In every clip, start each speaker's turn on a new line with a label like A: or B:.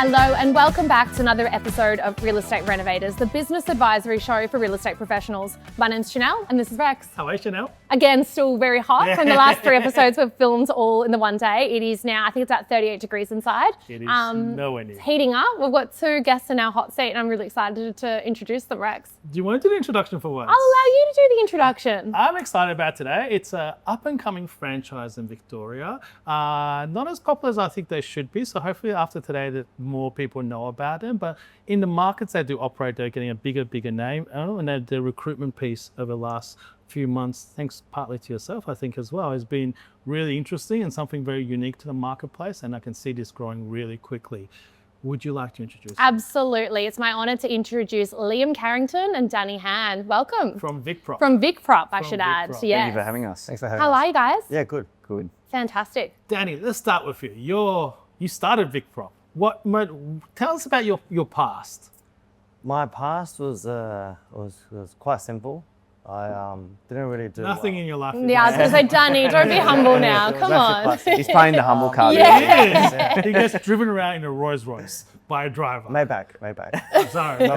A: Hello and welcome back to another episode of Real Estate Renovators, the business advisory show for real estate professionals. My name's Chanel and this is Rex.
B: Hello, Chanel.
A: Again, still very hot from the last 3 episodes we've filmed all in the one day. It is now, I think it's at 38 degrees inside.
B: It is nowhere near.
A: It's heating up. We've got 2 guests in our hot seat and I'm really excited to introduce them, Rex.
B: Do you want to do the introduction for once?
A: I'll allow you to do the introduction.
B: I'm excited about today. It's an up-and-coming franchise in Victoria. Not as popular as I think they should be, so hopefully after today that more people know about them. But in the markets they do operate, they're getting a bigger name. And the recruitment piece over the last few months, thanks partly to yourself, I think as well, has been really interesting and something very unique to the marketplace. And I can see this growing really quickly. Would you like to introduce them?
A: Absolutely. It's my honour to introduce Liam Carrington and Danny Hand. Welcome.
B: From VICPROP.
A: From VICPROP, I should add.
B: VICPROP.
A: Yes.
C: Thank you for having us. Thanks for having us.
A: How are you guys?
C: Yeah, good.
A: Fantastic.
B: Danny, let's start with you. You started VICPROP. Tell us about your past.
C: My past was quite simple. I didn't really do
B: Nothing in your life.
A: Yeah, I was going to say, Danny, don't be humble now. Come on.
C: He's playing the humble card.
A: Yeah.
B: He gets driven around in a Rolls Royce by a driver.
C: Maybach.
B: Sorry.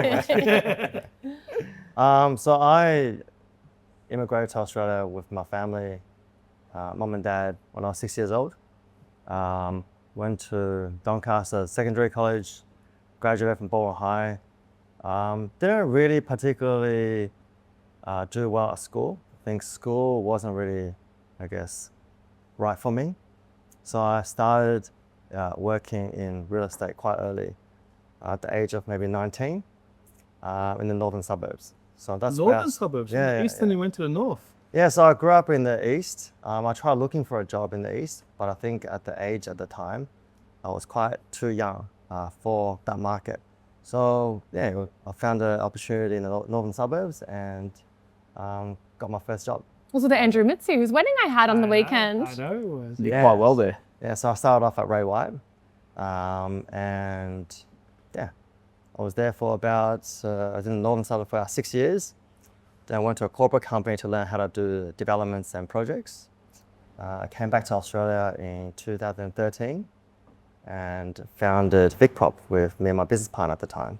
C: So I immigrated to Australia with my family, mum and dad, when I was 6 years old. Went to Doncaster Secondary College, graduated from Baldwin High. Didn't really particularly do well at school. I think school wasn't really, right for me. So I started working in real estate quite early, at the age of maybe 19, in the northern suburbs. So that's
B: Northern suburbs?
C: Yeah,
B: East and you went to the north?
C: Yeah, so I grew up in the east. I tried looking for a job in the east, but I think at the age at the time, I was quite too young for that market. So yeah, I found an opportunity in the northern suburbs and got my first job.
A: Also the Andrew Mitsu, whose wedding I had on the weekend.
B: I know it was.
C: Did quite well there. Yeah, so I started off at Ray White, and yeah, I was there for about, I was in the northern suburbs for about 6 years. Then I went to a corporate company to learn how to do developments and projects. I came back to Australia in 2013 and founded VICPROP with me and my business partner at the time.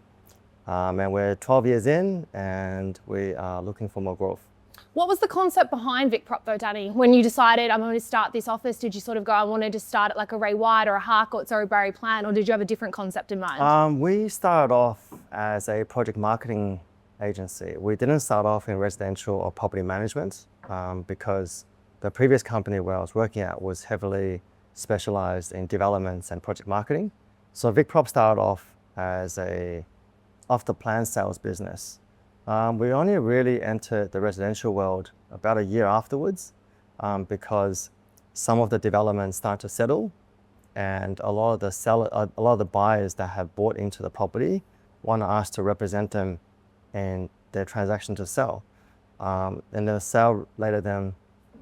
C: And we're 12 years in and we are looking for more growth.
A: What was the concept behind VICPROP though, Danny? When you decided I'm going to start this office, did you sort of go, I wanted to start it like a Ray White or a Harcourt's or a Barry Plan, or did you have a different concept in mind?
C: We started off as a project marketing agency. We didn't start off in residential or property management because the previous company where I was working at was heavily specialized in developments and project marketing. So VICPROP started off as a off-the-plan sales business. We only really entered the residential world about a year afterwards because some of the developments started to settle and a lot of the buyers that have bought into the property want us to represent them in their transaction to sell. And the sale later then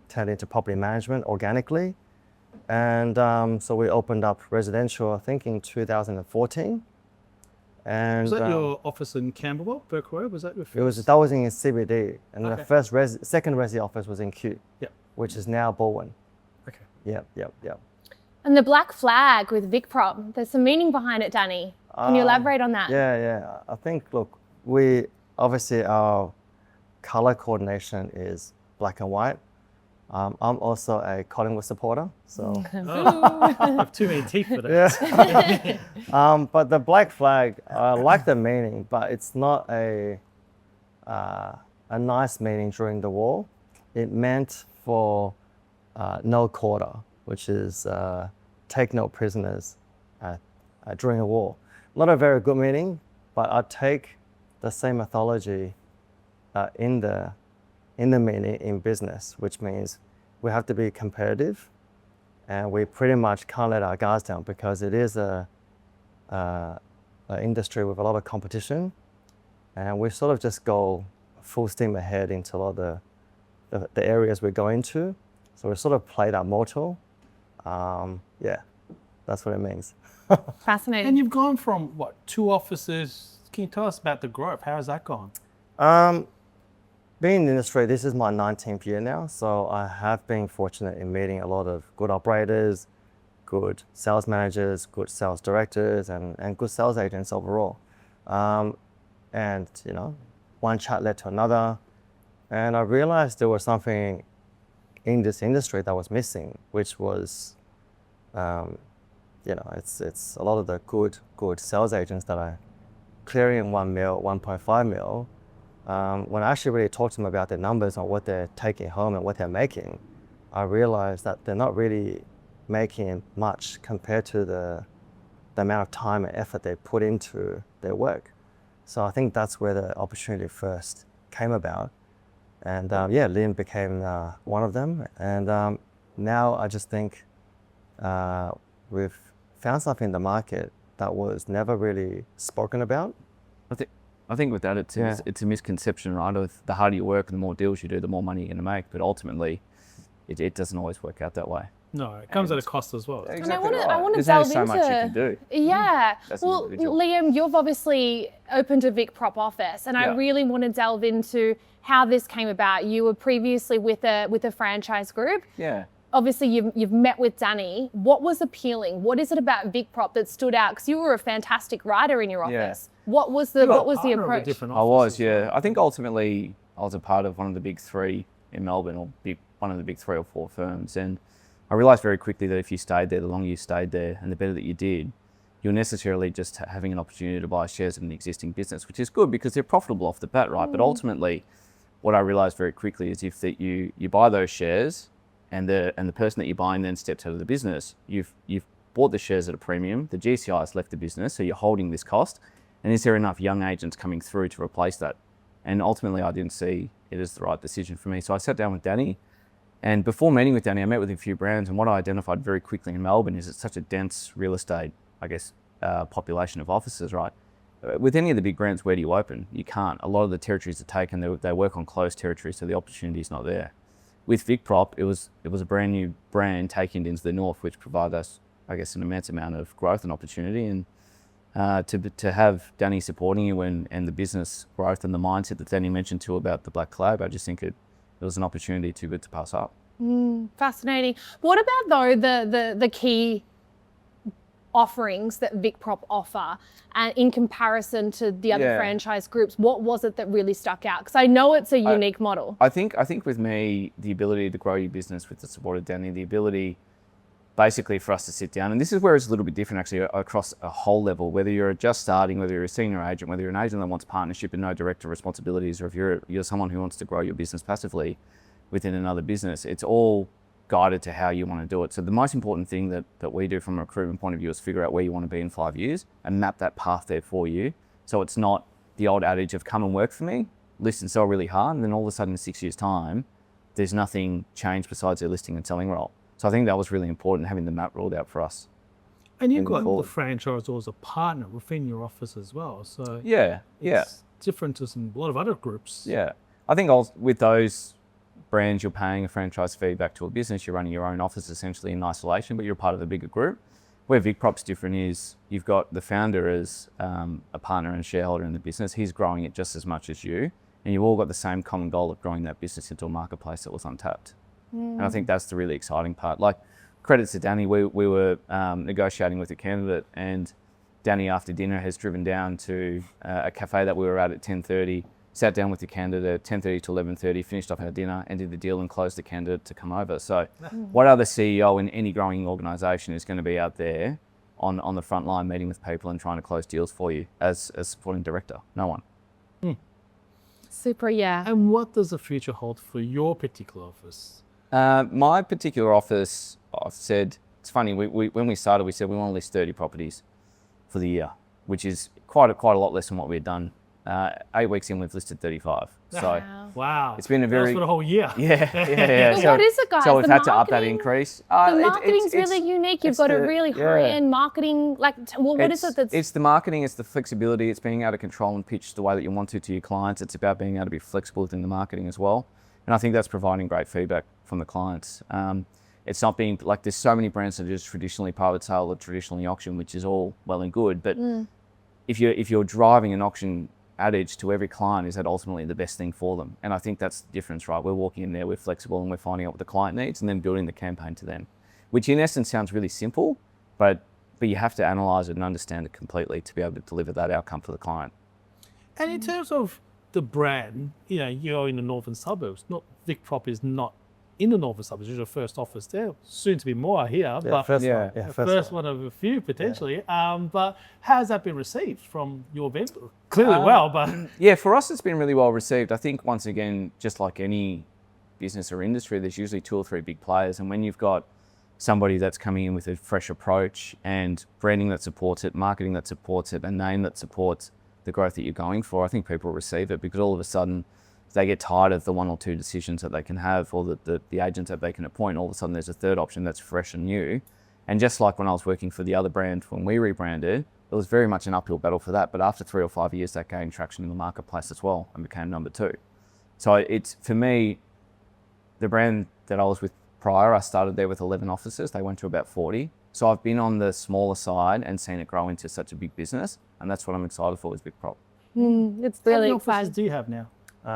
C: turned into property management organically. And so we opened up residential, I think in 2014. And
B: was that your office in Camberwell, Burke Road? Was that your first?
C: That was in CBD. And
B: Okay.
C: the second resi office was in Kew,
B: Yep.
C: which is now Baldwin.
B: Okay.
C: Yep.
A: And the black flag with VICPROP, there's some meaning behind it, Danny. Can you elaborate on that?
C: Yeah. I think, look, obviously our color coordination is black and white. I'm also a Collingwood supporter, so.
B: I have too many teeth for that.
C: Yeah. But the black flag, I like the meaning, but it's not a nice meaning during the war. It meant for no quarter, which is take no prisoners during a war. Not a very good meaning, but I take the same mythology in the meaning in business, which means we have to be competitive and we pretty much can't let our guards down because it is an industry with a lot of competition and we sort of just go full steam ahead into a lot of the areas we're going to. So we sort of play that motto. Yeah, that's what it means.
A: Fascinating.
B: And you've gone from, 2 offices. Can you tell us about the growth? How has that gone?
C: Being in the industry, this is my 19th year now, so I have been fortunate in meeting a lot of good operators, good sales managers, good sales directors, and good sales agents overall. And one chat led to another, and I realized there was something in this industry that was missing, which was, it's a lot of the good sales agents that are clearing 1 mil, 1.5 mil. When I actually really talked to them about their numbers and what they're taking home and what they're making, I realized that they're not really making much compared to the amount of time and effort they put into their work. So I think that's where the opportunity first came about. And Liam became one of them. And now I just think we've found something in the market that was never really spoken about.
D: I think with that, it's a misconception, right? Of the harder you work and the more deals you do, the more money you're going to make. But ultimately, it doesn't always work out that way.
B: No, it comes at a cost as well.
D: Exactly.
A: And I want to
D: There's
A: delve
D: only so
A: into
D: much you can do.
A: Yeah.
D: That's
A: Well,
D: individual.
A: Liam, you've obviously opened a VICPROP office, and I
D: Yeah.
A: really want to delve into how this came about. You were previously with a franchise group.
D: Yeah.
A: Obviously, you've met with Danny. What was appealing? What is it about VICPROP that stood out? Because you were a fantastic writer in your office. What was the approach?
D: I was, yeah. I think ultimately I was a part of one of the big three in Melbourne, or one of the big 3 or 4 firms. And I realised very quickly that if you stayed there, the longer you stayed there and the better that you did, you're necessarily just having an opportunity to buy shares in an existing business, which is good because they're profitable off the bat, right? But ultimately, what I realised very quickly is if that you buy those shares and the person that you're buying then steps out of the business, you've bought the shares at a premium, the GCI has left the business, so you're holding this cost. And is there enough young agents coming through to replace that? And ultimately, I didn't see it as the right decision for me. So I sat down with Danny, and before meeting with Danny, I met with a few brands, and what I identified very quickly in Melbourne is it's such a dense real estate, population of offices, right? With any of the big brands, where do you open? You can't. A lot of the territories are taken. They work on closed territory, so the opportunity is not there. With VICPROP, it was a brand new brand taking it into the north, which provided us, an immense amount of growth and opportunity. And to have Danny supporting you and the business growth and the mindset that Danny mentioned too about the Black Collab, I just think it was an opportunity too good to pass up.
A: Fascinating. What about though the key offerings that VICPROP offer, and in comparison to the other franchise groups, what was it that really stuck out? Because I know it's a unique model.
D: I think with me, the ability to grow your business with the support of Danny, the ability basically for us to sit down, and this is where it's a little bit different actually across a whole level, whether you're just starting, whether you're a senior agent, whether you're an agent that wants partnership and no director responsibilities, or if you're someone who wants to grow your business passively within another business, it's all guided to how you want to do it. So the most important thing that we do from a recruitment point of view is figure out where you want to be in 5 years and map that path there for you. So it's not the old adage of come and work for me, list and sell really hard, and then all of a sudden in 6 years' time, there's nothing changed besides their listing and selling role. So I think that was really important, having the map ruled out for us.
B: And you've got the franchisor as a partner within your office as well. So
D: it's
B: different to a lot of other groups.
D: Yeah. I think with those brands, you're paying a franchise fee back to a business, you're running your own office essentially in isolation, but you're part of a bigger group. Where VICPROP's different is you've got the founder as a partner and shareholder in the business. He's growing it just as much as you, and you've all got the same common goal of growing that business into a marketplace that was untapped. And I think that's the really exciting part. Like, credits to Danny, we were negotiating with a candidate, and Danny after dinner has driven down to a cafe that we were at 10:30, sat down with the candidate 10:30 to 11:30, finished off our dinner, ended the deal and closed the candidate to come over. So what other CEO in any growing organisation is going to be out there on the front line meeting with people and trying to close deals for you as a supporting director? No one.
A: Super, yeah.
B: And what does the future hold for your particular office?
D: My particular office, I've said, it's funny, when we started, we said we want to list 30 properties for the year, which is quite a lot less than what we had done. 8 weeks in, we've listed 35. So
B: Wow.
D: it's been a very...
B: That's for the whole year.
D: Yeah.
A: But what is it, guys?
D: So we've
A: The
D: had to up that
A: marketing-
D: increase.
A: The marketing's really unique. You've got a really high-end marketing. What is it that's...
D: It's the marketing, it's the flexibility, it's being able to control and pitch the way that you want to your clients. It's about being able to be flexible within the marketing as well. And I think that's providing great feedback from the clients. It's not being like there's so many brands that are just traditionally private sale or traditionally auction, which is all well and good. But if you're driving an auction adage to every client, is that ultimately the best thing for them? And I think that's the difference, right? We're walking in there, we're flexible, and we're finding out what the client needs and then building the campaign to them. which in essence sounds really simple, but you have to analyze it and understand it completely to be able to deliver that outcome for the client.
B: And in terms of the brand, you're in the northern suburbs. Not VICPROP is not in the northern suburbs. It's your first office there. Soon to be more here, but
C: First
B: one of a few potentially. But how has that been received from your vendor? Clearly well, but
D: yeah, for us it's been really well received. I think once again, just like any business or industry, there's usually 2 or 3 big players, and when you've got somebody that's coming in with a fresh approach and branding that supports it, marketing that supports it, a name that supports the growth that you're going for, I think people receive it, because all of a sudden they get tired of the 1 or 2 decisions that they can have, or the agents that they can appoint. All of a sudden there's a third option that's fresh and new. And just like when I was working for the other brand, when we rebranded, it was very much an uphill battle for that. But after 3 or 5 years, that gained traction in the marketplace as well and became number 2. So it's, for me, the brand that I was with prior, I started there with 11 offices. They went to about 40. So I've been on the smaller side and seen it grow into such a big business. And that's what I'm excited for, is VICPROP.
A: It's
B: how
A: really
B: many offices
A: exciting.
B: do you have now?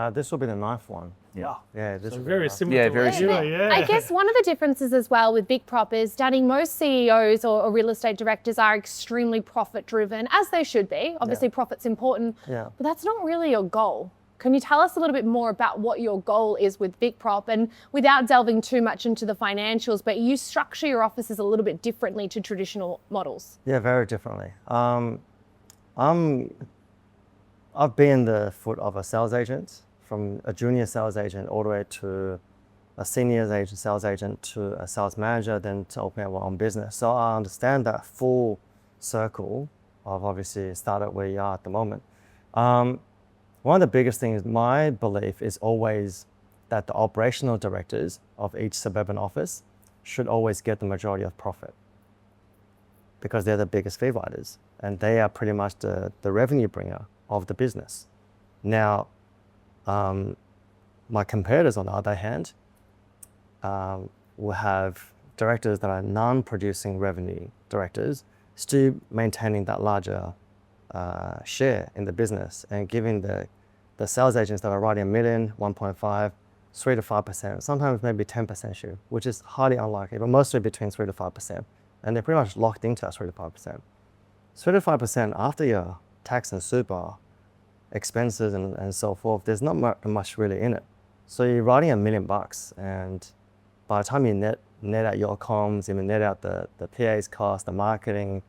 C: This will be the 9th one.
B: Yeah.
C: Yeah, this
B: So
C: will be
B: very
C: the 9th.
B: similar
D: Yeah,
B: to
D: very
B: what you
D: similar.
B: do, yeah.
A: I guess one of the differences as well with VICPROP is, Danny, most CEOs or real estate directors are extremely profit driven, as they should be. Obviously, profit's important,
C: Yeah.
A: but that's not really your goal. Can you tell us a little bit more about what your goal is with VICPROP, and without delving too much into the financials, but you structure your offices a little bit differently to traditional models?
C: Yeah, very differently. I've been the foot of a sales agent, from a junior sales agent all the way to a senior sales agent to a sales manager, then to open up my own business. So I understand that full circle of obviously startup where you are at the moment. One of the biggest things, my belief is always that the operational directors of each suburban office should always get the majority of profit, because they're the biggest fee riders and they are pretty much the revenue bringer of the business. Now, my competitors, on the other hand, will have directors that are non-producing revenue directors, still maintaining that larger share in the business and giving the sales agents that are writing $1 million, 1.5, 3 to 5%, sometimes maybe 10% share, which is highly unlikely, but mostly between 3 to 5%. And they're pretty much locked into that 3 to 5%. 3 to 5% after your tax and super expenses and so forth, there's not much really in it. So you're writing $1 million, and by the time you net out your comms, you net out the PA's cost, the marketing,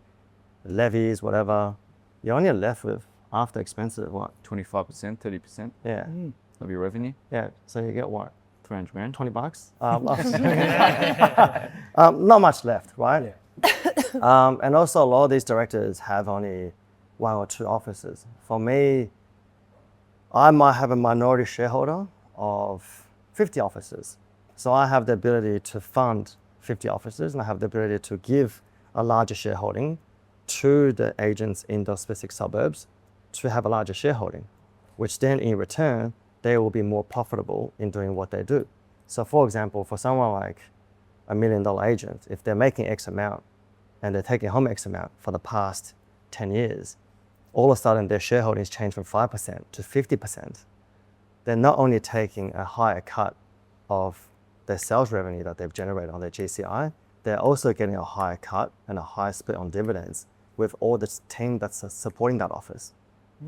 C: the levies, whatever, you're only left with after expenses, what?
D: 25%, 30%
C: Yeah.
D: of your revenue,
C: Yeah. So you get what?
D: 300 grand.
C: $20? Not much left, right?
B: Yeah.
C: And also a lot of these directors have only 1 or 2 offices. For me, I might have a minority shareholder of 50 offices. So I have the ability to fund 50 offices, and I have the ability to give a larger shareholding to the agents in those specific suburbs to have a larger shareholding, which then in return, they will be more profitable in doing what they do. So for example, for someone like $1 million agent, if they're making X amount and they're taking home X amount for the past 10 years, all of a sudden their shareholdings change from 5% to 50%. They're not only taking a higher cut of their sales revenue that they've generated on their GCI, they're also getting a higher cut and a higher split on dividends with all the team that's supporting that office.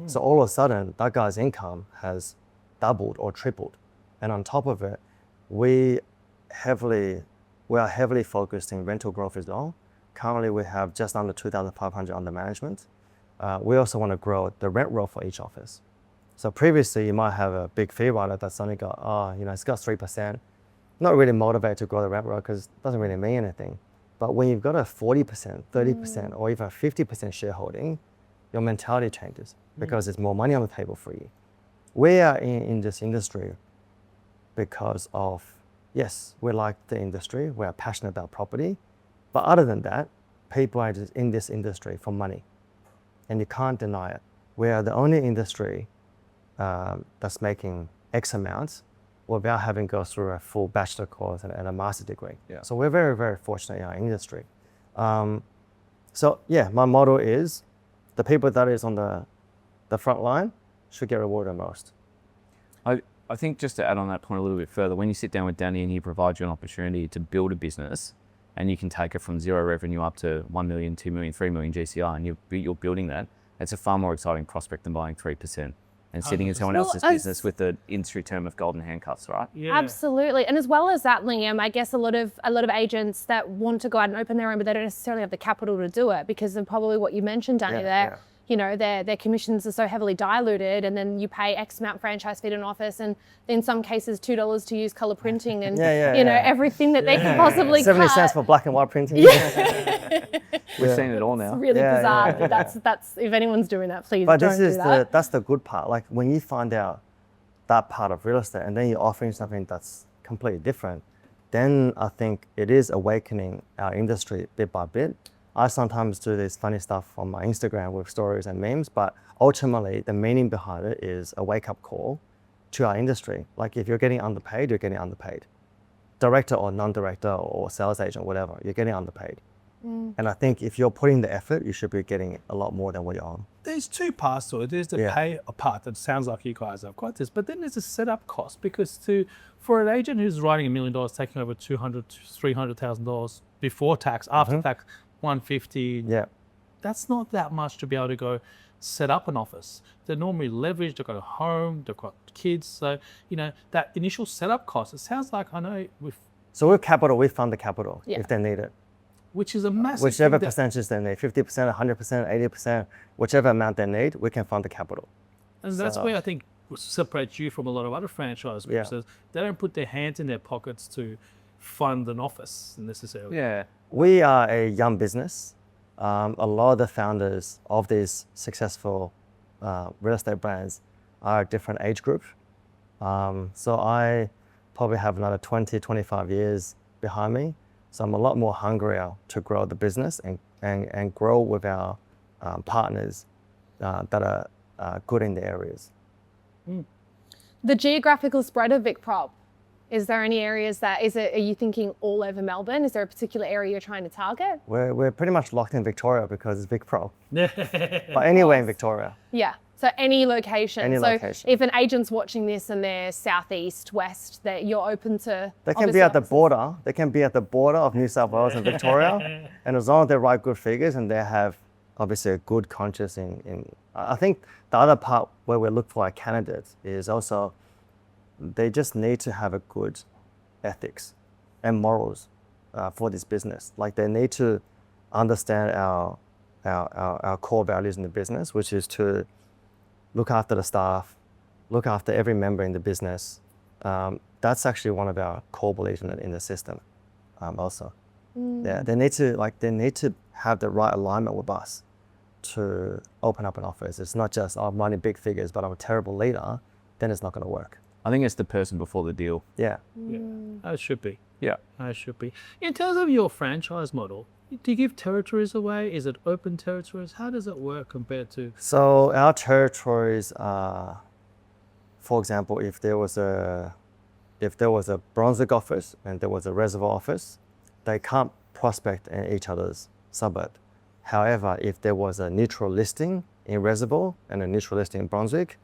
C: So all of a sudden, that guy's income has doubled or tripled. And on top of it, we are heavily focused in rental growth as well. Currently, we have just under 2,500 under management. We also want to grow the rent roll for each office. So previously, you might have a big fee rider that's only got, it's got 3%. Not really motivated to grow the rent roll because it doesn't really mean anything. But when you've got a 40%, 30%, or even a 50% shareholding, your mentality changes because there's more money on the table for you. We are in this industry because of, yes, we like the industry, we are passionate about property, but other than that, people are just in this industry for money, and you can't deny it. We are the only industry that's making X amounts without having to go through a full bachelor course and a master's degree.
D: Yeah.
C: So we're very, very fortunate in our industry. So yeah, my motto is the people that is on the front line should get rewarded the most.
D: I think just to add on that point a little bit further, when you sit down with Danny and he provides you an opportunity to build a business, and you can take it from zero revenue up to 1 million, 2 million, 3 million GCI, and you're building that. It's a far more exciting prospect than buying 3% and sitting in someone else's business with the industry term of golden handcuffs, right?
B: Yeah.
A: Absolutely. And as well as that, Liam, I guess a lot of agents that want to go out and open their own, but they don't necessarily have the capital to do it because of probably what you mentioned, Danny, you know, their commissions are so heavily diluted, and then you pay X amount franchise fee to an office, and in some cases $2 to use color printing and you know everything that they can possibly
C: 70
A: cut.
C: cents for black and white printing.
D: We've seen it all now.
A: It's really bizarre. But that's if anyone's doing that, please
C: But
A: don't
C: this
A: do
C: is
A: that.
C: that's the good part. Like when you find out that part of real estate and then you're offering something that's completely different, then I think it is awakening our industry bit by bit. I sometimes do this funny stuff on my Instagram with stories and memes, but ultimately the meaning behind it is a wake-up call to our industry. Like if you're getting underpaid, you're getting underpaid. Director or non-director or sales agent, whatever, you're getting underpaid. And I think if you're putting the effort, you should be getting a lot more than what you're on.
B: There's two parts to it. There's the pay part that sounds like you guys have got this, but then there's a setup cost because for an agent who's writing $1 million, taking over $200,000 to $300,000 before tax, after tax, 150.
C: Yeah.
B: That's not that much to be able to go set up an office. They're normally leveraged, they've got a home, they've got kids. So, you know, that initial setup cost, it sounds like, I know,
C: So with capital, we fund the capital if they need it.
B: which is a massive
C: Whichever
B: thing
C: percentages they need, 50%, 100%, 80%, whichever amount they need, we can fund the capital.
B: and that's where I think separates you from a lot of other franchise groups. Is they don't put their hands in their pockets to fund an office necessarily.
D: Yeah.
C: We are a young business. A lot of the founders of these successful real estate brands are a different age group. So I probably have another 20, 25 years behind me. So I'm a lot more hungrier to grow the business and grow with our partners that are good in the areas.
A: The geographical spread of VICPROP, is there any areas are you thinking all over Melbourne? Is there a particular area you're trying to target?
C: We're pretty much locked in Victoria because it's VICPROP. But anywhere in Victoria.
A: Yeah. So any location.
C: Any
A: so
C: location.
A: if an agent's watching this and they're southeast, west, that you're open to.
C: They can be at the border. They can be at the border of New South Wales and Victoria. And as long as they write good figures and they have obviously a good conscience in I think the other part where we look for our candidates is also they just need to have a good ethics and morals for this business. Like they need to understand our core values in the business, which is to look after the staff, look after every member in the business. That's actually one of our core beliefs in the system also. Yeah, they need to have the right alignment with us to open up an office. It's not just, I'm running big figures, but I'm a terrible leader, then it's not gonna work.
D: I think it's the person before the deal.
C: Yeah.
B: It should be.
D: Yeah.
B: It should be. In terms of your franchise model, do you give territories away? Is it open territories? How does it work compared to?
C: So our territories are, for example, if there was a Brunswick office and there was a Reservoir office, they can't prospect in each other's suburb. However, if there was a neutral listing in Reservoir and a neutral listing in Brunswick,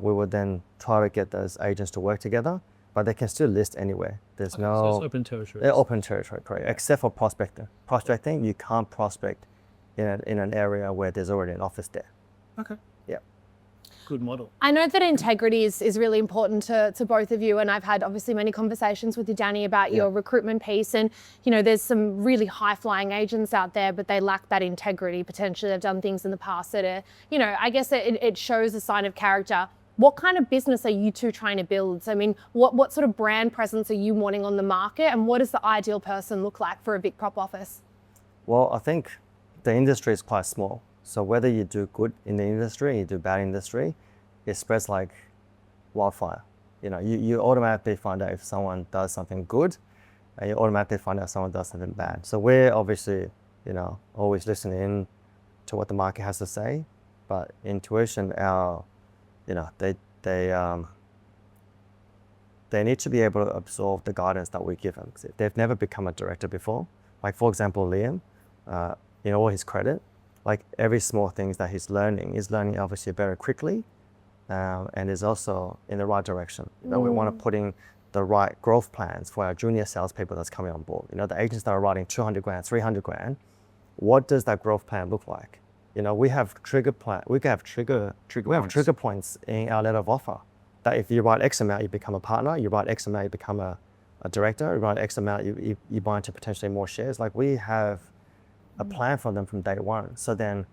C: we would then try to get those agents to work together, but they can still list anywhere. There's
B: So
C: no
B: it's open territories.
C: they're open territory, correct? Except for prospecting. Prospecting, you can't prospect in an area where there's already an office there.
B: Okay.
C: Yeah.
B: Good model.
A: I know that integrity is really important to both of you, and I've had obviously many conversations with you, Danny, about your recruitment piece. And you know, there's some really high-flying agents out there, but they lack that integrity. Potentially, they've done things in the past that are, you know, I guess it shows a sign of character. What kind of business are you two trying to build? So, I mean, what sort of brand presence are you wanting on the market, and what does the ideal person look like for a VICPROP office?
C: Well, I think the industry is quite small. So whether you do good in the industry, you do bad industry, it spreads like wildfire. You know, you automatically find out if someone does something good, and you automatically find out if someone does something bad. So we're obviously, you know, always listening in to what the market has to say, but intuition, you know, they need to be able to absorb the guidance that we give them. They've never become a director before. Like for example, Liam, in all his credit, like every small things that he's learning obviously very quickly, and is also in the right direction. You know, we want to put in the right growth plans for our junior salespeople that's coming on board. You know, the agents that are writing 200 grand, 300 grand, what does that growth plan look like? You know, we have trigger points in our letter of offer that if you write X amount, you become a partner, you write X amount, you become a director, you write X amount, you buy into potentially more shares. Like, we have a plan for them from day one. So then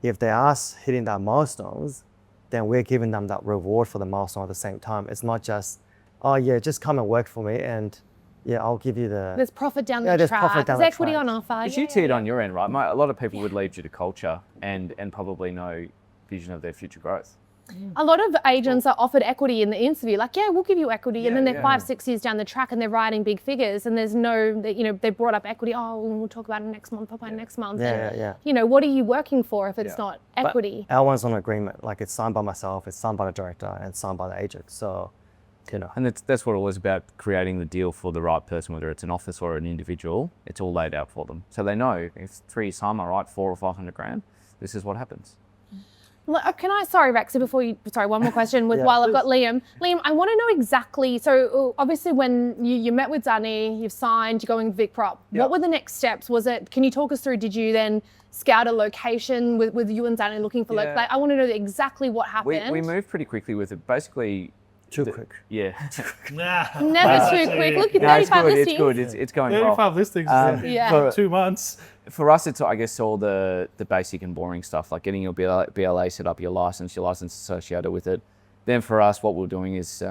C: if they are hitting that milestones, then we're giving them that reward for the milestone at the same time. It's not just, oh yeah, just come and work for me and yeah, I'll give you the...
A: There's profit down the
C: there's
A: track.
C: profit down
A: There's
C: the
A: equity
C: track.
A: on offer.
D: If you see it on your end, right, a lot of people would leave due to culture and probably no vision of their future growth.
A: A lot of agents are offered equity in the interview, like, yeah, we'll give you equity. And then they're 5-6 years down the track and they're writing big figures and there's no, you know, they brought up equity. Oh, we'll talk about it next month, next month. You know, what are you working for if it's not equity?
C: Our one's on agreement. Like, it's signed by myself, it's signed by the director, and it's signed by the agent. So, you know.
D: And that's what it was about, creating the deal for the right person, whether it's an office or an individual. It's all laid out for them. So they know if 3 years time I write 400 or 500 grand, this is what happens.
A: Can I, sorry, Rexy, one more question while I've got Liam. Liam, I want to know exactly, so obviously when you met with Danny, you've signed, you're going VICPROP. What were the next steps? Can you talk us through, did you then scout a location with you and Danny looking for, like, I want to know exactly what happened.
D: We moved pretty quickly with it. Basically,
C: Too quick.
D: Yeah.
A: Never too quick. Look at 35 listings.
D: It's good. It's going well.
B: 35 listings in 2 months.
D: For us, it's, I guess, all the basic and boring stuff, like getting your BLA set up, your license associated with it. Then for us, what we're doing is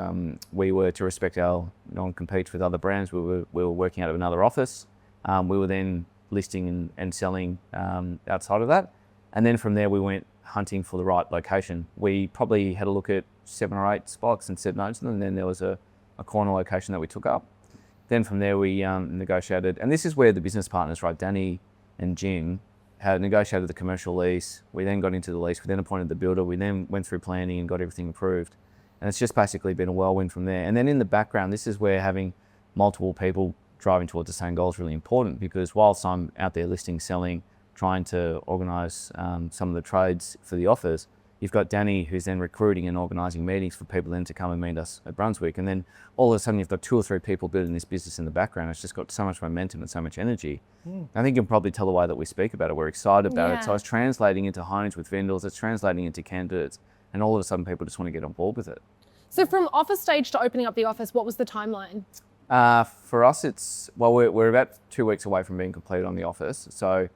D: we were, to respect our non-competes with other brands, we were working out of another office. We were then listing and selling outside of that. And then from there, we went hunting for the right location. We probably had a look at 7 or 8 spots and said no to them, and then there was a corner location that we took up. Then from there, we negotiated, and this is where the business partners, right, Danny and Jim, had negotiated the commercial lease. We then got into the lease. We then appointed the builder. We then went through planning and got everything approved. And it's just basically been a whirlwind from there. And then in the background, this is where having multiple people driving towards the same goal is really important, because whilst I'm out there listing, selling, trying to organise some of the trades for the offers, you've got Danny who's then recruiting and organising meetings for people then to come and meet us at Brunswick. And then all of a sudden you've got 2 or 3 people building this business in the background. It's just got so much momentum and so much energy. I think you can probably tell the way that we speak about it. We're excited about it. So it's translating into homes with vendors, it's translating into candidates, and all of a sudden people just want to get on board with it.
A: So from office stage to opening up the office, what was the timeline?
D: For us, it's, well, we're about 2 weeks away from being completed on the office. So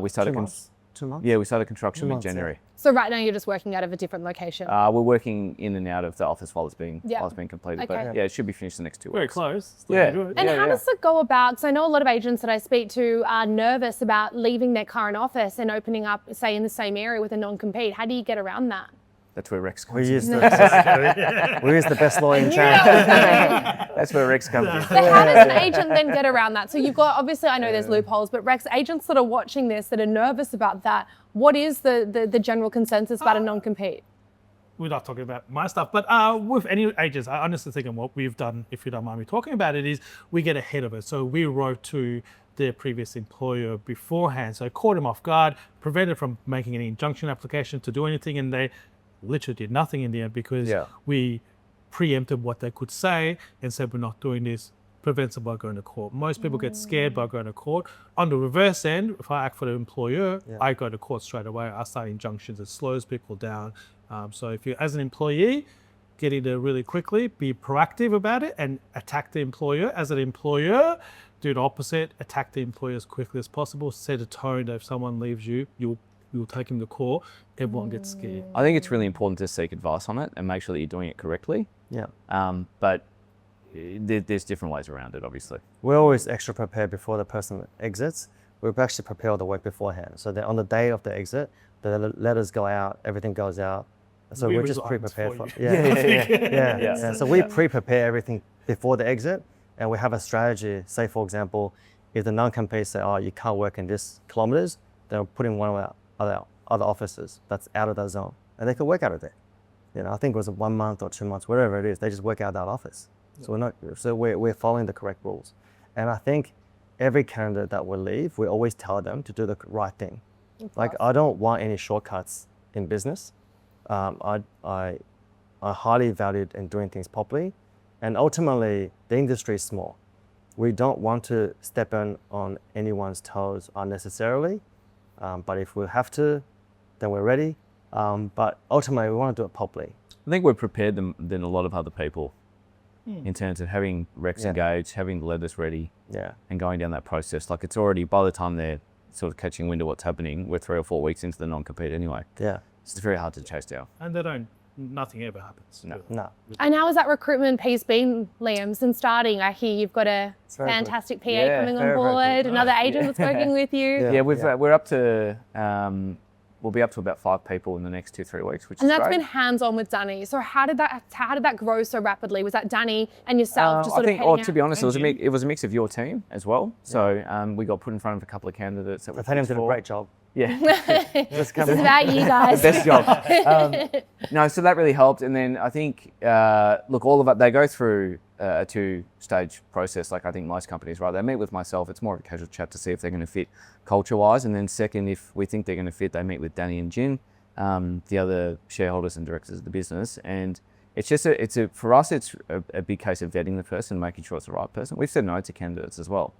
D: we started...
C: 2 months. 2 months?
D: Yeah, we started construction in January.
A: So right now you're just working out of a different location?
D: We're working in and out of the office while it's being completed.
A: Okay.
D: But yeah, it should be finished the next 2 weeks.
B: Very close.
D: Yeah.
A: And how does it go about, because I know a lot of agents that I speak to are nervous about leaving their current office and opening up, say, in the same area with a non-compete. How do you get around that?
D: That's where Rex comes
C: We
D: in.
C: use the best lawyer in town.
D: That's where Rex comes in.
A: So how does an agent then get around that? So you've got, obviously I know there's loopholes, but Rex, agents that are watching this that are nervous about that, what is the general consensus about a non-compete?
B: We're not talking about my stuff, but with any agents, I honestly think what we've done, if you don't mind me talking about it, is we get ahead of it. So we wrote to their previous employer beforehand. So caught them off guard, prevented from making any injunction application to do anything, and they literally did nothing in the end because we preempted what they could say and said we're not doing this, prevents them by going to court. Most people get scared by going to court. On the reverse end, if I act for the employer, I go to court straight away. I start injunctions. It slows people down. So if you, as an employee, get in there really quickly, be proactive about it and attack the employer. As an employer, do the opposite, attack the employer as quickly as possible, set a tone that if someone leaves you, you'll take him to court, everyone gets scared.
D: I think it's really important to seek advice on it and make sure that you're doing it correctly.
C: Yeah.
D: But there's different ways around it, obviously.
C: We're always extra prepared before the person exits. We actually prepare all the work beforehand. So that on the day of the exit, the letters go out, everything goes out. So we're just pre-prepared for it. So we pre-prepare everything before the exit, and we have a strategy. Say, for example, if the non-compete say, oh, you can't work in this kilometers, then we'll put in one of our other offices that's out of that zone, and they could work out of there. You know, I think it was 1 month or 2 months, whatever it is, they just work out that office. So we're following the correct rules. And I think every candidate that will leave, we always tell them to do the right thing. Like, I don't want any shortcuts in business. I highly valued in doing things properly, And ultimately, the industry is small. We don't want to step on anyone's toes unnecessarily. But if we have to, then we're ready. But ultimately, we want to do it properly.
D: I think we're prepared than a lot of other people in terms of having recs engaged, having the letters ready, and going down that process. Like it's already, by the time they're sort of catching wind of what's happening, we're 3 or 4 weeks into the non-compete anyway.
C: Yeah.
D: It's very hard to chase down.
B: And nothing ever happens.
C: No.
A: And how has that recruitment piece been, Liam, since starting? I hear you've got a
C: very
A: fantastic PA
D: Yeah,
A: coming on
C: very, very
A: board,
C: good.
A: another agent that's working with you.
D: Yeah, we're up to, we'll be up to about 5 people in the next 2-3 weeks, which
A: And
D: is
A: that's
D: great.
A: been hands-on with Danny. So how did that grow so rapidly? Was that Danny and yourself just
D: I
A: sort
D: think,
A: of
D: to be honest,
B: And
D: it was a mix of your team as well. So we got put in front of a couple of candidates that we
C: Nathaniel did a great job.
D: Yeah.
A: This is about you guys.
D: Best job. No, so that really helped. And then I think, look, all of it, they go through a 2-stage process, like I think most companies, right? They meet with myself. It's more of a casual chat to see if they're going to fit culture-wise. And then second, if we think they're going to fit, they meet with Danny and Jin, the other shareholders and directors of the business. And it's just for us, it's a big case of vetting the person, making sure it's the right person. We've said no to candidates as well.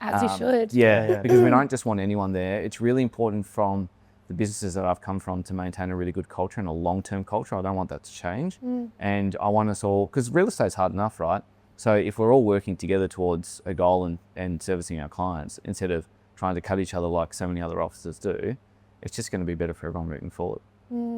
A: As you should.
D: Yeah, because we don't just want anyone there. It's really important from the businesses that I've come from to maintain a really good culture and a long-term culture. I don't want that to change. And I want us all, because real estate's hard enough, right? So if we're all working together towards a goal and servicing our clients, instead of trying to cut each other like so many other offices do, it's just going to be better for everyone moving forward.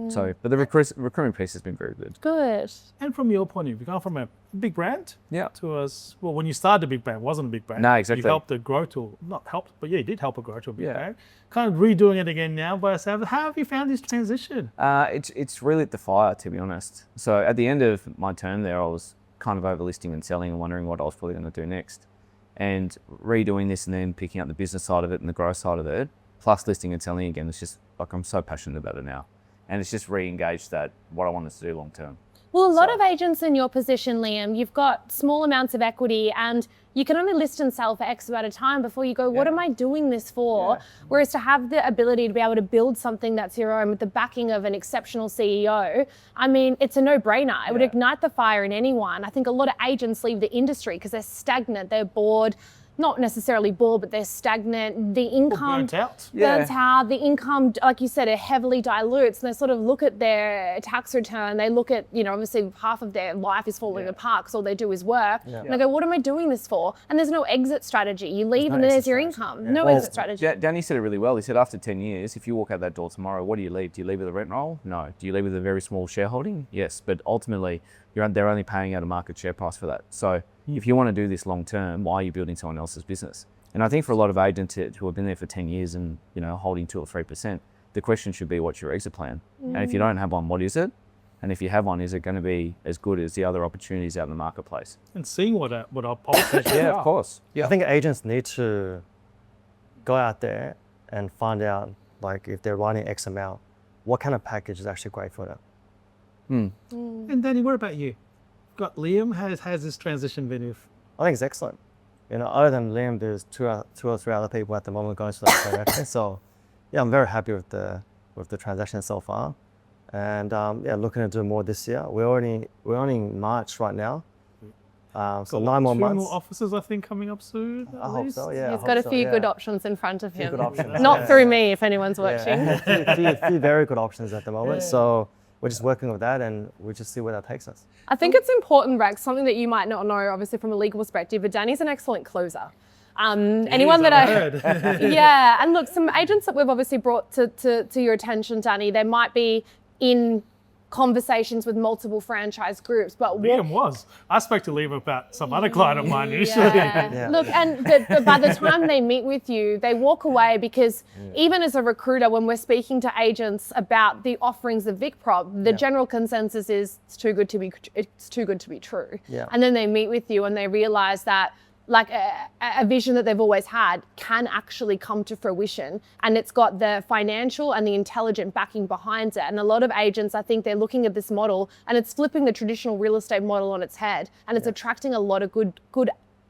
D: So, but the recruitment piece has been very good.
A: Good.
B: And from your point of view, gone from a big brand to us. Well, when you started a big brand, it wasn't a big brand.
D: No, exactly.
B: You helped it grow to, not helped, but yeah, you did help it grow to a big brand. Kind of redoing it again now by yourself. How have you found this transition?
D: It's really at the fire, to be honest. So at the end of my term there, I was kind of over listing and selling and wondering what I was probably going to do next. And redoing this and then picking up the business side of it and the growth side of it, plus listing and selling again, it's just like I'm so passionate about it now. And it's just re-engaged that what I want us to do long term.
A: Well, a lot of agents in your position, Liam, you've got small amounts of equity and you can only list and sell for X amount of time before you go, what am I doing this for? Whereas to have the ability to be able to build something that's your own with the backing of an exceptional CEO, I mean, it's a no-brainer. It would ignite the fire in anyone. I think a lot of agents leave the industry because they're stagnant, they're bored. Not necessarily bored, but they're stagnant. The income
B: Burnt out.
A: burns out. The income, like you said, it heavily dilutes. And they sort of look at their tax return. They look at, obviously half of their life is falling apart because all they do is work. And they go, what am I doing this for? And there's no exit strategy. You leave and there's your income. No exit strategy.
D: Danny said it really well. He said after 10 years, if you walk out that door tomorrow, what do you leave? Do you leave with a rent roll? No. Do you leave with a very small shareholding? Yes. But ultimately, they're only paying out a market share price for that. So if you want to do this long term, why are you building someone else's business? And I think for a lot of agents who have been there for 10 years and holding 2 or 3%, the question should be, what's your exit plan? And if you don't have one, what is it? And if you have one, is it going to be as good as the other opportunities out in the marketplace?
B: And seeing what our policies are.
D: Yeah, of course.
C: I think agents need to go out there and find out, like, if they're running X amount, what kind of package is actually great for them.
B: And Danny, what about you? Got Liam, has this transition been?
C: I think it's excellent. Other than Liam, there's two or three other people at the moment going through that direction. So, yeah, I'm very happy with the transaction so far, and looking to do more this year. We're only in March right now, so 9 more
B: 2
C: months.
B: more offices, I think, coming up soon.
C: I hope so. Yeah,
A: He's got a few good options in front of him.
C: Good options.
A: Not through me, if anyone's watching.
C: A few very good options at the moment. So we're just working with that, and we just see where that takes us.
A: I think it's important, Rex, something that you might not know, obviously from a legal perspective, but Danny's an excellent closer. Anyone that I
B: heard.
A: Yeah, and look, some agents that we've obviously brought to your attention, Danny, they might be in conversations with multiple franchise groups, but
B: Liam was. I spoke to Liam about some other client of mine initially.
A: Yeah. Look, but by the time they meet with you, they walk away because even as a recruiter, when we're speaking to agents about the offerings of VICPROP, the general consensus is it's too good to be true.
C: Yeah.
A: And then they meet with you and they realize that like a vision that they've always had can actually come to fruition, and it's got the financial and the intelligent backing behind it. And a lot of agents, I think they're looking at this model and it's flipping the traditional real estate model on its head, and it's attracting a lot of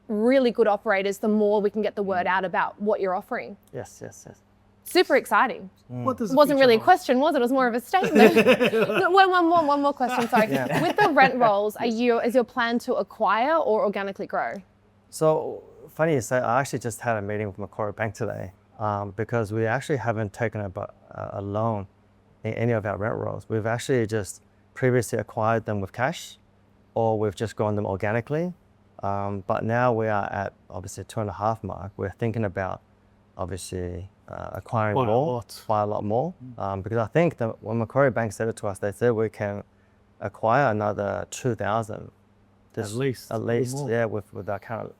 A: really good operators the more we can get the word out about what you're offering.
C: Yes.
A: Super exciting.
B: What does
A: It
B: the
A: wasn't
B: future
A: really a
B: hold?
A: question, was it? It was more of a statement. No, one more question. Sorry. With the rent rolls, is your plan to acquire or organically grow?
C: So funny you say, I actually just had a meeting with Macquarie Bank today because we actually haven't taken a loan in any of our rent rolls. We've actually just previously acquired them with cash, or we've just grown them organically. But now we are at obviously 2.5 mark. We're thinking about obviously acquiring by a lot more, because I think that when Macquarie Bank said it to us, they said we can acquire another 2,000.
B: At least,
C: Yeah, with our current.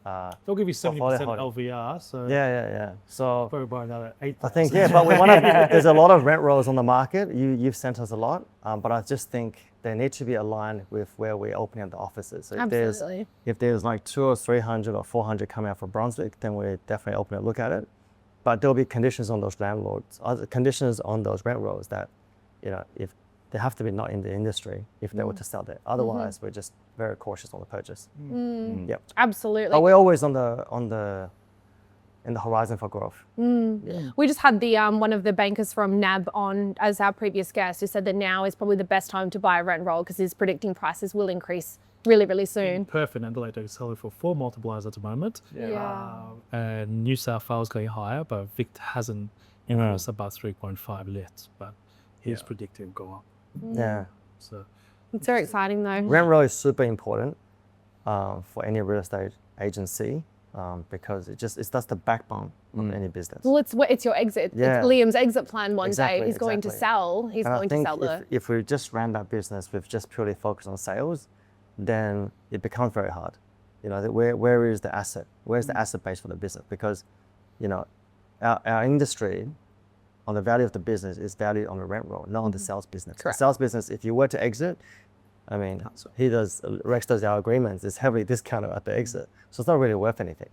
B: They'll give you 70%
C: portfolio
B: LVR, so
C: yeah. So
B: probably buy another 8,000.
C: I think but we want to. There's a lot of rent rolls on the market. You've sent us a lot, but I just think they need to be aligned with where we're opening the offices. So
A: Absolutely.
C: if there's like 200 or 300 or 400 coming out from Brunswick, then we definitely open a look at it. But there'll be conditions on those landlords, other conditions on those rent rolls that, if they have to be not in the industry if they were to sell there. Otherwise, we're just very cautious on the purchase. Yep.
A: Absolutely.
C: But we're always in the horizon for growth.
A: We just had the one of the bankers from NAB on as our previous guest, who said that now is probably the best time to buy a rent roll because he's predicting prices will increase really, really soon.
B: Perth and Adelaide, they're selling for 4 multipliers at the moment. And New South Wales going higher, but Vic hasn't increased above 3.5 yet, but he's predicting go up.
C: Yeah.
B: So
A: It's very exciting though.
C: Rent roll is super important for any real estate agency because that's the backbone of any business.
A: Well, it's your exit.
C: Yeah.
A: It's Liam's exit plan one
C: Exactly,
A: day. He's going to
C: exactly.
A: sell. He's
C: And
A: going to sell the.
C: if we just ran that business with just purely focus on sales, then it becomes very hard. Where is the asset? Where's the asset base for the business? Because, our industry, on the value of the business, is valued on the rent roll, not on the sales business.
A: Correct.
C: The sales business, if you were to exit, I mean, Rex does our agreements. It's heavily discounted at the exit, so it's not really worth anything.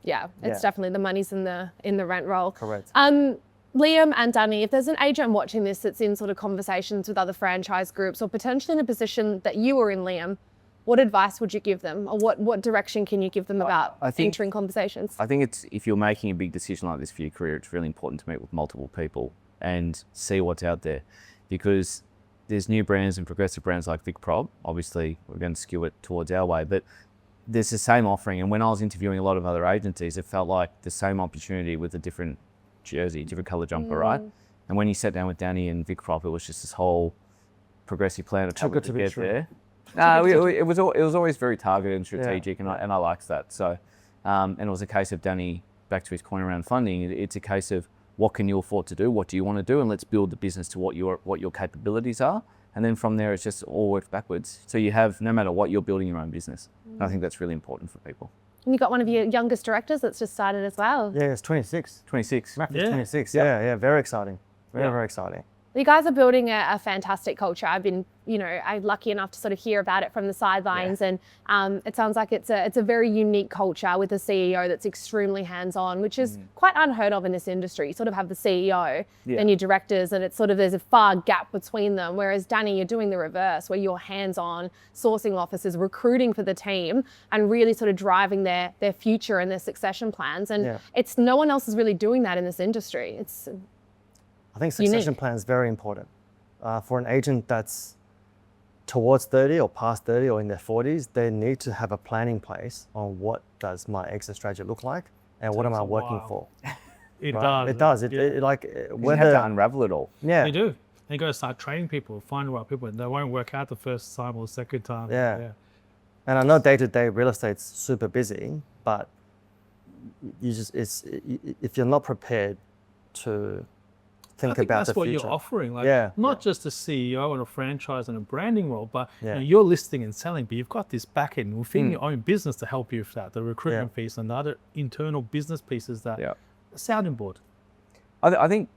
A: Yeah, it's
C: Yeah.
A: definitely the money's in the rent roll.
C: Correct.
A: Liam and Danny, if there's an agent watching this that's in sort of conversations with other franchise groups or potentially in a position that you were in, Liam, what advice would you give them, or what direction can you give them about entering conversations?
D: I think if you're making a big decision like this for your career, it's really important to meet with multiple people and see what's out there, because there's new brands and progressive brands like VICPROP. Obviously, we're going to skew it towards our way, but there's the same offering. And when I was interviewing a lot of other agencies, it felt like the same opportunity with a different jersey, different color jumper, right? And when you sat down with Danny and VICPROP, it was just this whole progressive plan of
C: Too good to be
D: get
C: true.
D: there. No, it was always very targeted and strategic, and I liked that. So, and it was a case of Danny, back to his point around funding. It's a case of what can you afford to do, what do you want to do, and let's build the business to what your capabilities are, and then from there it's just all works backwards. So you have, no matter what, you're building your own business. And I think that's really important for people.
A: And you got one of your youngest directors that's just started as well.
C: Yeah, it's 26.
D: 26.
C: Matthew's 26. Yeah, very exciting. Very exciting.
A: You guys are building a fantastic culture. I've been, I'm lucky enough to sort of hear about it from the sidelines, and it sounds like it's a very unique culture with a CEO that's extremely hands-on, which is quite unheard of in this industry. You sort of have the CEO, then your directors, and it's sort of there's a far gap between them. Whereas Danny, you're doing the reverse, where you're hands-on, sourcing offices, recruiting for the team, and really sort of driving their future and their succession plans. And it's no one else is really doing that in this industry. It's
C: I think succession plan is very important. For an agent that's towards 30 or past 30 or in their 40s, they need to have a plan in place on what does my exit strategy look like and what am I working for.
B: it
C: Right?
B: does.
C: It does.
D: You have to unravel it all.
C: Yeah.
B: You do. And you got to start training people, find the right people. They won't work out the first time or the second time.
C: Yeah. And I know day-to-day real estate's super busy, but if you're not prepared to think
B: I think
C: about
B: that's
C: the
B: what
C: future.
B: you're offering. Not just a CEO and a franchise and a branding role, but you're listing and selling, but you've got this back end within your own business to help you with that, the recruitment piece and the other internal business pieces that sounding board.
D: I think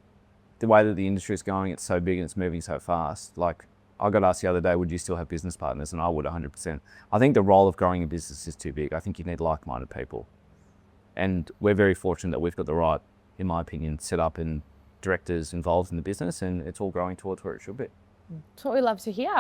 D: the way that the industry is going, it's so big and it's moving so fast. Like, I got asked the other day, would you still have business partners? And I would 100%. I think the role of growing a business is too big. I think you need like-minded people. And we're very fortunate that we've got the right, in my opinion, set up and directors involved in the business, and it's all growing towards where it should be.
A: That's what we love to hear.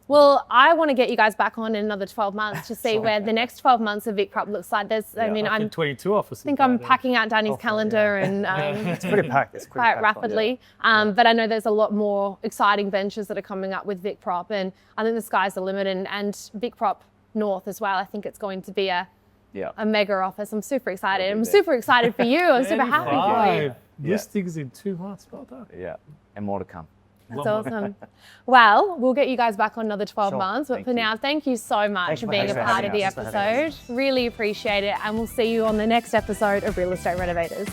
A: Well, I want to get you guys back on in another 12 months to see where the next 12 months of VICPROP looks like. I'm
B: 22 offices.
A: I think I'm packing out Danny's calendar and
C: It's pretty packed. It's pretty
A: quite
C: packed.
A: rapidly. But I know there's a lot more exciting ventures that are coming up with VICPROP, and I think the sky's the limit. And VICPROP North as well. I think it's going to be a mega office. I'm super excited. I'm super excited for you. I'm super happy for you.
B: Listings in 2 months. Well done.
D: Yeah, and more to come.
A: That's awesome. Well, we'll get you guys back on another 12
C: Sure.
A: months. But
D: Thank
A: for
D: you.
A: now, thank you so much
C: Thanks
A: for
C: for
A: being a
C: having
A: part of
C: us.
A: the
C: Thanks for having
A: episode. Really appreciate it. And we'll see you on the next episode of Real Estate Renovators.